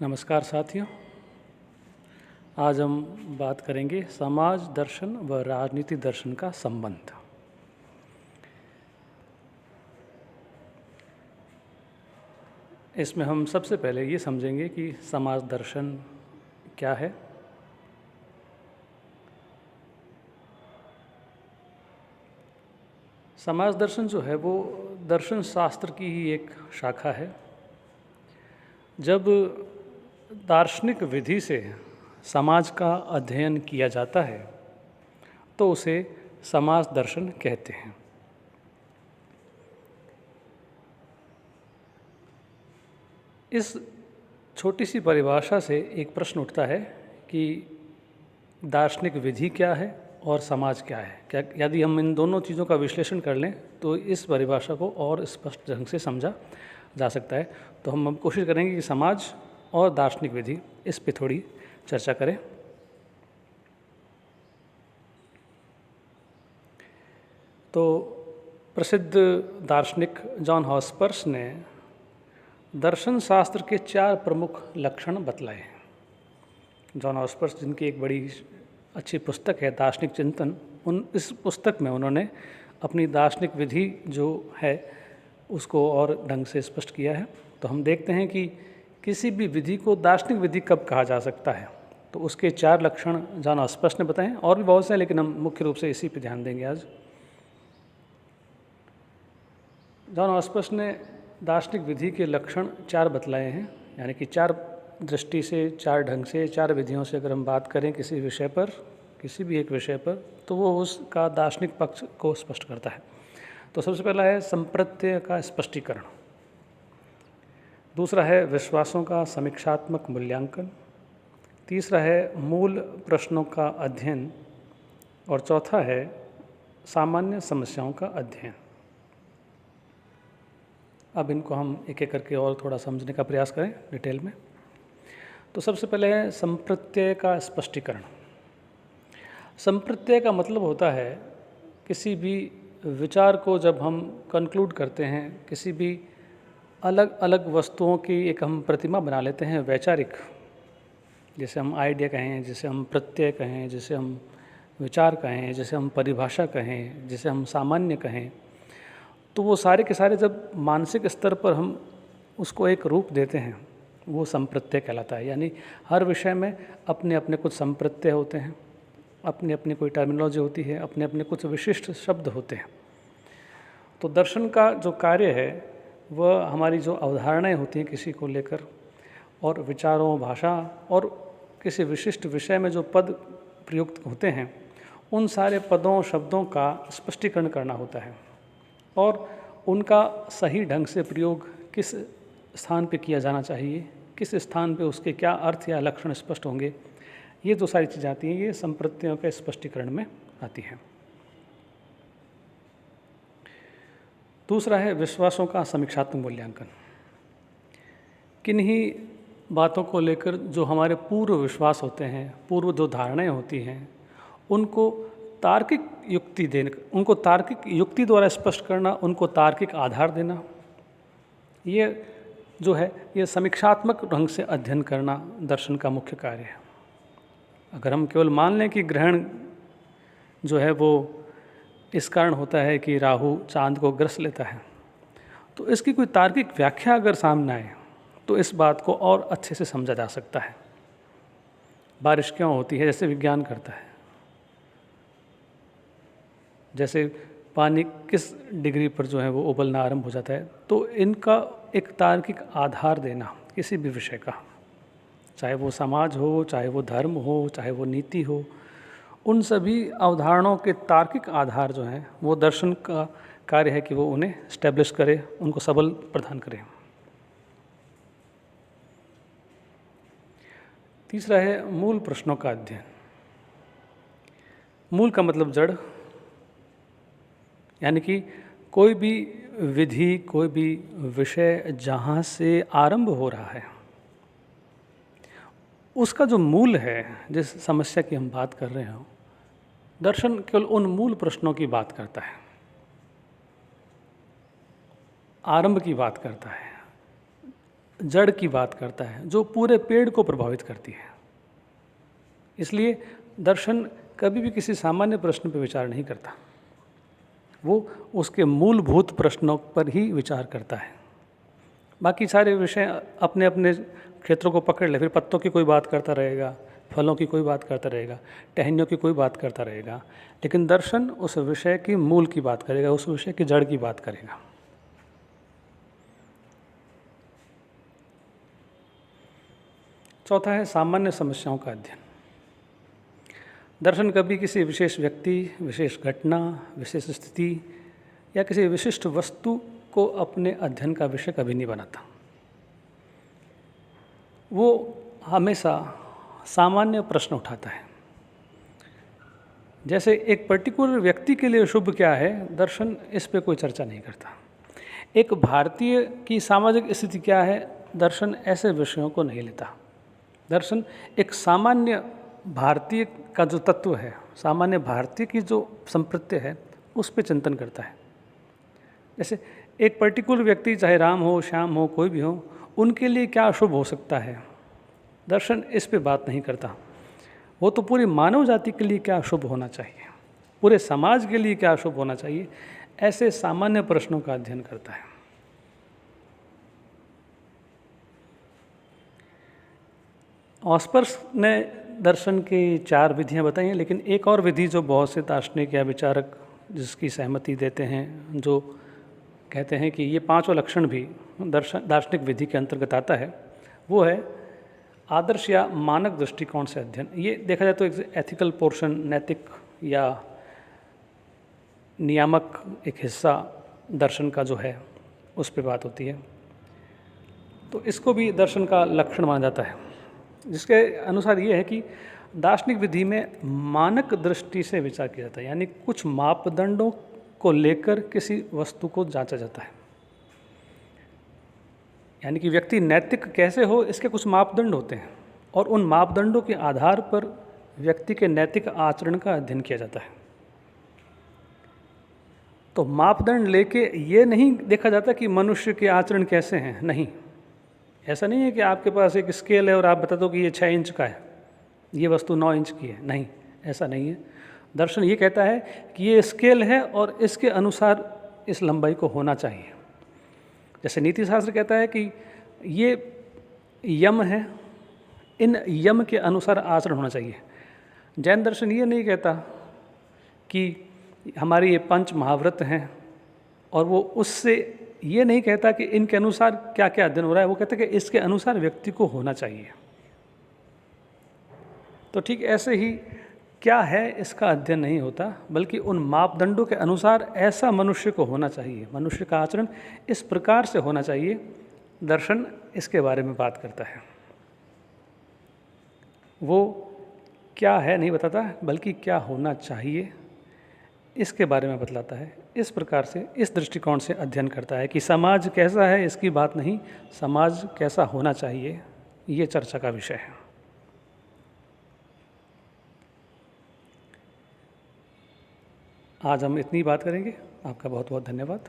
नमस्कार साथियों। आज हम बात करेंगे समाज दर्शन व राजनीति दर्शन का संबंध। इसमें हम सबसे पहले ये समझेंगे कि समाज दर्शन क्या है। समाज दर्शन जो है वो दर्शन शास्त्र की ही एक शाखा है। जब दार्शनिक विधि से समाज का अध्ययन किया जाता है तो उसे समाज दर्शन कहते हैं। इस छोटी सी परिभाषा से एक प्रश्न उठता है कि दार्शनिक विधि क्या है और समाज क्या है। क्या यदि हम इन दोनों चीज़ों का विश्लेषण कर लें तो इस परिभाषा को और स्पष्ट ढंग से समझा जा सकता है। तो हम कोशिश करेंगे कि समाज और दार्शनिक विधि इस पे थोड़ी चर्चा करें। तो प्रसिद्ध दार्शनिक जॉन हॉस्पर्स ने दर्शन शास्त्र के 4 प्रमुख लक्षण बतलाए हैं। जॉन हॉस्पर्स जिनकी एक बड़ी अच्छी पुस्तक है दार्शनिक चिंतन, इस पुस्तक में उन्होंने अपनी दार्शनिक विधि जो है उसको और ढंग से स्पष्ट किया है। तो हम देखते हैं कि किसी भी विधि को दार्शनिक विधि कब कहा जा सकता है। तो उसके 4 लक्षण जॉन हॉस्पर्स ने बताए हैं, और भी बहुत से हैं लेकिन हम मुख्य रूप से इसी पे ध्यान देंगे आज। जॉन हॉस्पर्स ने दार्शनिक विधि के लक्षण 4 बतलाए हैं, यानी कि 4 दृष्टि से, 4 ढंग से, 4 विधियों से अगर हम बात करें किसी विषय पर, किसी भी एक विषय पर, तो वो उसका दार्शनिक पक्ष को स्पष्ट करता है। तो सबसे पहला है संप्रत्यय का स्पष्टीकरण, दूसरा है विश्वासों का समीक्षात्मक मूल्यांकन, तीसरा है मूल प्रश्नों का अध्ययन, और चौथा है सामान्य समस्याओं का अध्ययन। अब इनको हम एक एक करके और थोड़ा समझने का प्रयास करें डिटेल में। तो सबसे पहले है संप्रत्यय का स्पष्टीकरण। संप्रत्यय का मतलब होता है किसी भी विचार को जब हम कंक्लूड करते हैं, किसी भी अलग अलग वस्तुओं की एक हम प्रतिमा बना लेते हैं वैचारिक, जिसे हम आइडिया कहें, जिसे हम प्रत्यय कहें, जिसे हम विचार कहें, जिसे हम परिभाषा कहें, जिसे हम सामान्य कहें, तो वो सारे के सारे जब मानसिक स्तर पर हम उसको एक रूप देते हैं वो संप्रत्यय कहलाता है। यानी हर विषय में अपने अपने कुछ संप्रत्यय होते हैं, अपनी अपनी कोई टर्मिनोलॉजी होती है, अपने अपने कुछ विशिष्ट शब्द होते हैं। तो दर्शन का जो कार्य है वह हमारी जो अवधारणाएं होती हैं किसी को लेकर, और विचारों, भाषा और किसी विशिष्ट विषय में जो पद प्रयुक्त होते हैं उन सारे पदों, शब्दों का स्पष्टीकरण करना होता है, और उनका सही ढंग से प्रयोग किस स्थान पे किया जाना चाहिए, किस स्थान पे उसके क्या अर्थ या लक्षण स्पष्ट होंगे, ये जो सारी चीज़ें आती हैं ये संप्रत्ययों के स्पष्टीकरण में आती हैं। दूसरा है विश्वासों का समीक्षात्मक मूल्यांकन। किन्हीं बातों को लेकर जो हमारे पूर्व विश्वास होते हैं, पूर्व जो धारणाएं होती हैं, उनको तार्किक युक्ति देने, उनको तार्किक युक्ति द्वारा स्पष्ट करना, उनको तार्किक आधार देना, ये जो है ये समीक्षात्मक ढंग से अध्ययन करना दर्शन का मुख्य कार्य है। अगर हम केवल मान लें कि ग्रहण जो है वो इस कारण होता है कि राहु चांद को ग्रस लेता है, तो इसकी कोई तार्किक व्याख्या अगर सामने आए तो इस बात को और अच्छे से समझा जा सकता है। बारिश क्यों होती है, जैसे विज्ञान करता है, जैसे पानी किस डिग्री पर जो है वो उबलना आरंभ हो जाता है, तो इनका एक तार्किक आधार देना किसी भी विषय का, चाहे वो समाज हो, चाहे वो धर्म हो, चाहे वो नीति हो, उन सभी अवधारणाओं के तार्किक आधार जो हैं वो दर्शन का कार्य है कि वो उन्हें स्टैब्लिश करे, उनको सबल प्रदान करे। तीसरा है मूल प्रश्नों का अध्ययन। मूल का मतलब जड़, यानी कि कोई भी विधि, कोई भी विषय जहाँ से आरंभ हो रहा है उसका जो मूल है, जिस समस्या की हम बात कर रहे हो, दर्शन केवल उन मूल प्रश्नों की बात करता है, आरंभ की बात करता है। जड़ की बात करता है, जो पूरे पेड़ को प्रभावित करती है। इसलिए दर्शन कभी भी किसी सामान्य प्रश्न पर विचार नहीं करता, वो उसके मूलभूत प्रश्नों पर ही विचार करता है। बाकी सारे विषय अपने अपने क्षेत्रों को पकड़ ले, फिर पत्तों की कोई बात करता रहेगा, फलों की कोई बात करता रहेगा, टहनियों की कोई बात करता रहेगा, लेकिन दर्शन उस विषय की मूल की बात करेगा, उस विषय की जड़ की बात करेगा। चौथा है सामान्य समस्याओं का अध्ययन। दर्शन कभी किसी विशेष व्यक्ति, विशेष घटना, विशेष स्थिति या किसी विशिष्ट वस्तु को अपने अध्ययन का विषय कभी नहीं बनाता। वो हमेशा सामान्य प्रश्न उठाता है। जैसे एक पर्टिकुलर व्यक्ति के लिए शुभ क्या है, दर्शन इस पे कोई चर्चा नहीं करता। एक भारतीय की सामाजिक स्थिति क्या है, दर्शन ऐसे विषयों को नहीं लेता। दर्शन एक सामान्य भारतीय का जो तत्व है, सामान्य भारतीय की जो संप्रत्य है, उस पे चिंतन करता है। जैसे एक पर्टिकुलर व्यक्ति, चाहे राम हो, श्याम हो, कोई भी हो, उनके लिए क्या शुभ हो सकता है, दर्शन इस पे बात नहीं करता। वो तो पूरी मानव जाति के लिए क्या शुभ होना चाहिए, पूरे समाज के लिए क्या शुभ होना चाहिए, ऐसे सामान्य प्रश्नों का अध्ययन करता है। ऑस्पर्स ने दर्शन की 4 विधियां बताई हैं, लेकिन एक और विधि जो बहुत से दार्शनिक या विचारक जिसकी सहमति देते हैं, जो कहते हैं कि ये 5 लक्षण भी दार्शनिक विधि के अंतर्गत आता है, वो है आदर्श या मानक दृष्टिकोण से अध्ययन। ये देखा जाए तो एक एथिकल पोर्शन, नैतिक या नियामक एक हिस्सा दर्शन का जो है, उस पे बात होती है। तो इसको भी दर्शन का लक्षण माना जाता है, जिसके अनुसार ये है कि दार्शनिक विधि में मानक दृष्टि से विचार किया जाता है, यानी कुछ मापदंडों को लेकर किसी वस्तु को जांचा जाता है। यानी कि व्यक्ति नैतिक कैसे हो, इसके कुछ मापदंड होते हैं, और उन मापदंडों के आधार पर व्यक्ति के नैतिक आचरण का अध्ययन किया जाता है। तो मापदंड लेके ये नहीं देखा जाता कि मनुष्य के आचरण कैसे हैं, नहीं। ऐसा नहीं है कि आपके पास एक स्केल है और आप बता दो कि ये 6 इंच का है, ये वस्तु 9 इंच की है, नहीं, ऐसा नहीं है। दर्शन ये कहता है कि ये स्केल है और इसके अनुसार इस लंबाई को होना चाहिए। जैसे नीति शास्त्र कहता है कि ये यम है, इन यम के अनुसार आचरण होना चाहिए। जैन दर्शन ये नहीं कहता कि हमारी ये 5 महाव्रत हैं, और वो उससे ये नहीं कहता कि इनके अनुसार क्या क्या अध्ययन हो रहा है, वो कहता है कि इसके अनुसार व्यक्ति को होना चाहिए। तो ठीक ऐसे ही क्या है इसका अध्ययन नहीं होता, बल्कि उन मापदंडों के अनुसार ऐसा मनुष्य को होना चाहिए, मनुष्य का आचरण इस प्रकार से होना चाहिए। दर्शन इसके बारे में बात करता है। वो क्या है नहीं बताता, बल्कि क्या होना चाहिए इसके बारे में बतलाता है। इस प्रकार से, इस दृष्टिकोण से अध्ययन करता है कि समाज कैसा है इसकी बात नहीं, समाज कैसा होना चाहिए ये चर्चा का विषय है। आज हम इतनी बात करेंगे। आपका बहुत बहुत धन्यवाद।